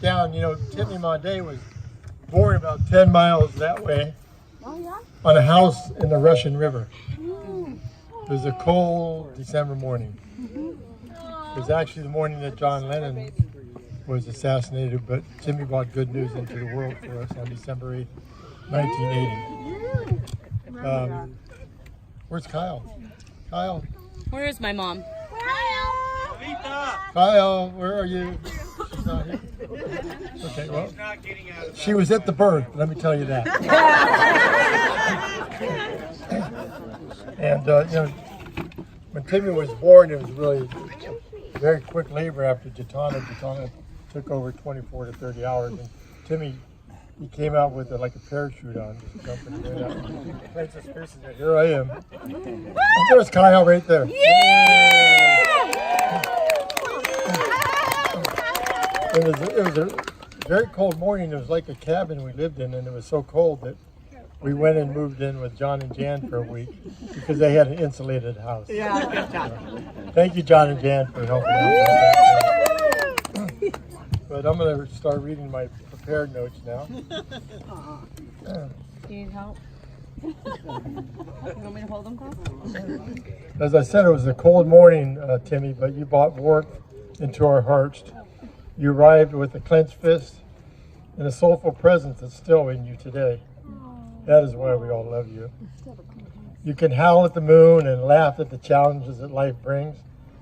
down. You know, Timmy Monday was born about 10 miles that way on a house in the Russian River. It was a cold December morning. It was actually the morning that John Lennon was assassinated, but Timmy brought good news into the world for us on December 8th, 1980. Where's Kyle? Kyle? Where is my mom? Kyle, where are you? She's not here. Okay, well, she was at the birth, let me tell you that. And, you know, when Timmy was born, it was really a very quick labor after Jatana. Jatana took over 24 to 30 hours, and Timmy, he came out with like a parachute on, just jumping right out. Princess Christina, here I am. And there's Kyle right there. It was a very cold morning. It was like a cabin we lived in, and it was so cold that we went and moved in with John and Jan for a week because they had an insulated house. Yeah, good job. Thank you, John and Jan, for helping out. But I'm going to start reading my prepared notes now. Do you need help? You want me to hold them, Carl? As I said, it was a cold morning, Timmy, but you brought warmth into our hearts. You arrived with a clenched fist and a soulful presence that's still in you today. That is why we all love you. You can howl at the moon and laugh at the challenges that life brings,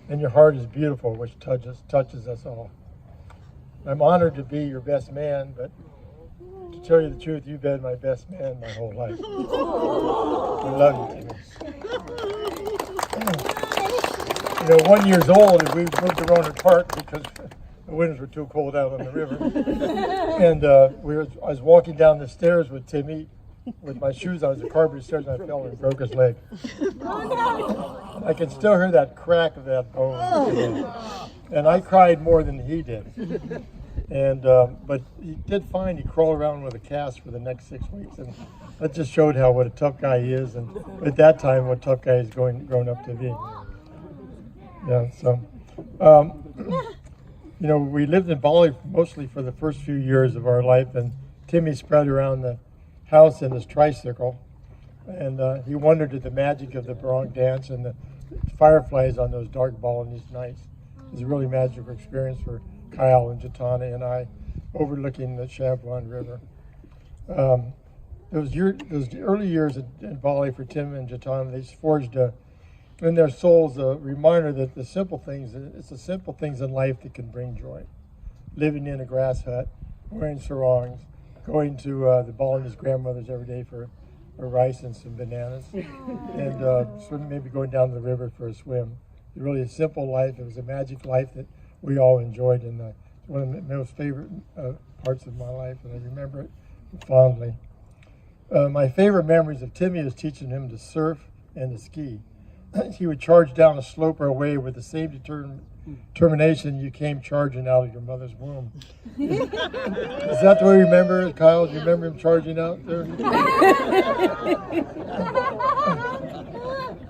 and your heart is beautiful, which touches us all. I'm honored to be your best man, but to tell you the truth, you've been my best man my whole life. I love you, Timmy. You know, 1 year old, and we moved to Roanoke Park because the winters were too cold out on the river. And I was walking down the stairs with Timmy with my shoes on, the carpet stairs, and I fell and broke his leg. I can still hear that crack of that bone. And I cried more than he did. And but he did fine. He crawled around with a cast for the next 6 weeks, and that just showed what a tough guy he is, and at that time, what tough guy he's grown up to be. Yeah. So, you know, we lived in Bali mostly for the first few years of our life, and Timmy spread around the house in his tricycle, and he wondered at the magic of the barong dance and the fireflies on those dark Balinese nights. It was a really magical experience for Kyle and Jatana and I, overlooking the Champlain River. Those early years in Bali for Tim and Jatana, they forged in their souls a reminder that it's the simple things in life that can bring joy. Living in a grass hut, wearing sarongs, going to the Balinese grandmothers every day for rice and some bananas, and maybe going down to the river for a swim. It was really a simple life. It was a magic life that we all enjoyed, and one of the most favorite parts of my life, and I remember it fondly. My favorite memories of Timmy was teaching him to surf and to ski. He would charge down a slope or wave with the same determination you came charging out of your mother's womb. Is that the way you remember it, Kyle? Do you remember him charging out there?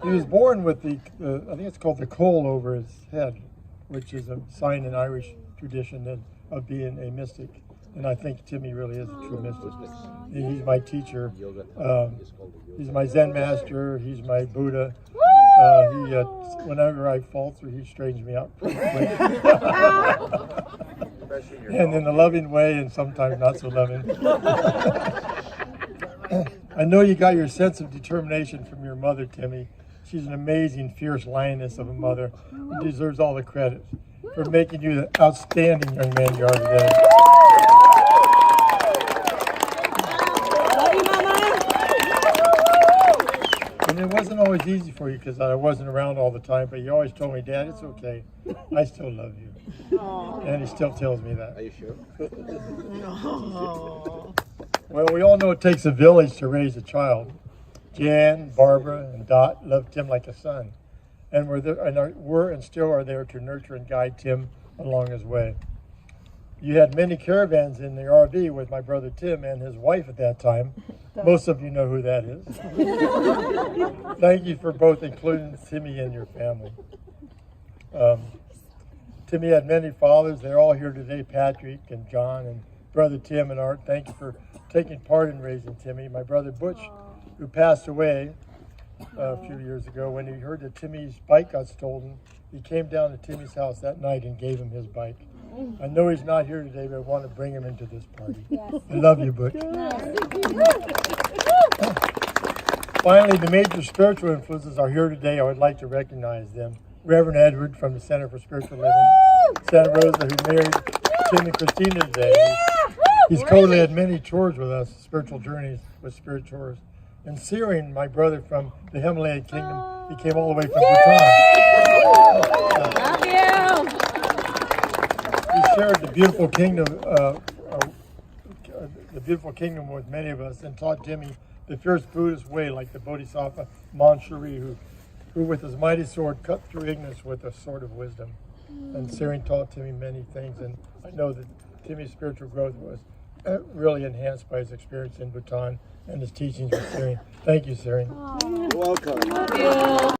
He was born with I think it's called the coal over his head, which is a sign in Irish tradition of being a mystic. And I think Timmy really is a true mystic. He's my teacher. He's my Zen master. He's my Buddha. Whenever I falter, he straightens me out pretty quick. And in a loving way, and sometimes not so loving. I know you got your sense of determination from your mother, Timmy. She's an amazing, fierce lioness of a mother who deserves all the credit for making you the outstanding young man you are today. And it wasn't always easy for you because I wasn't around all the time, but you always told me, Dad, it's okay. I still love you. And he still tells me that. Are you sure? Well, we all know it takes a village to raise a child. Jan, Barbara, and Dot loved Tim like a son, and were and still are there to nurture and guide Tim along his way. You had many caravans in the RV with my brother Tim and his wife at that time. Most of you know who that is. Thank you for both including Timmy in your family. Timmy had many fathers. They're all here today, Patrick and John and brother Tim and Art. Thank you for taking part in raising Timmy. My brother Butch, who passed away a few years ago, when he heard that Timmy's bike got stolen, he came down to Timmy's house that night and gave him his bike. I know he's not here today, but I want to bring him into this party. Yes. I love you, Butch. Finally, the major spiritual influences are here today. I would like to recognize them. Reverend Edward from the Center for Spiritual Living, Santa Rosa, who married Tim and Christina today. He's co-led many tours with us, spiritual journeys with spirit tours. And Syrian, my brother from the Himalayan kingdom, he came all the way from Bhutan. Love you. He shared the beautiful kingdom with many of us and taught Timmy the fierce Buddhist way, like the Bodhisattva Manchuri, who with his mighty sword cut through ignorance with a sword of wisdom. And Syrian taught Timmy many things, and I know that Timmy's spiritual growth was really enhanced by his experience in Bhutan and his teachings with Syrian. Thank you, Syrian. You're welcome. Love you.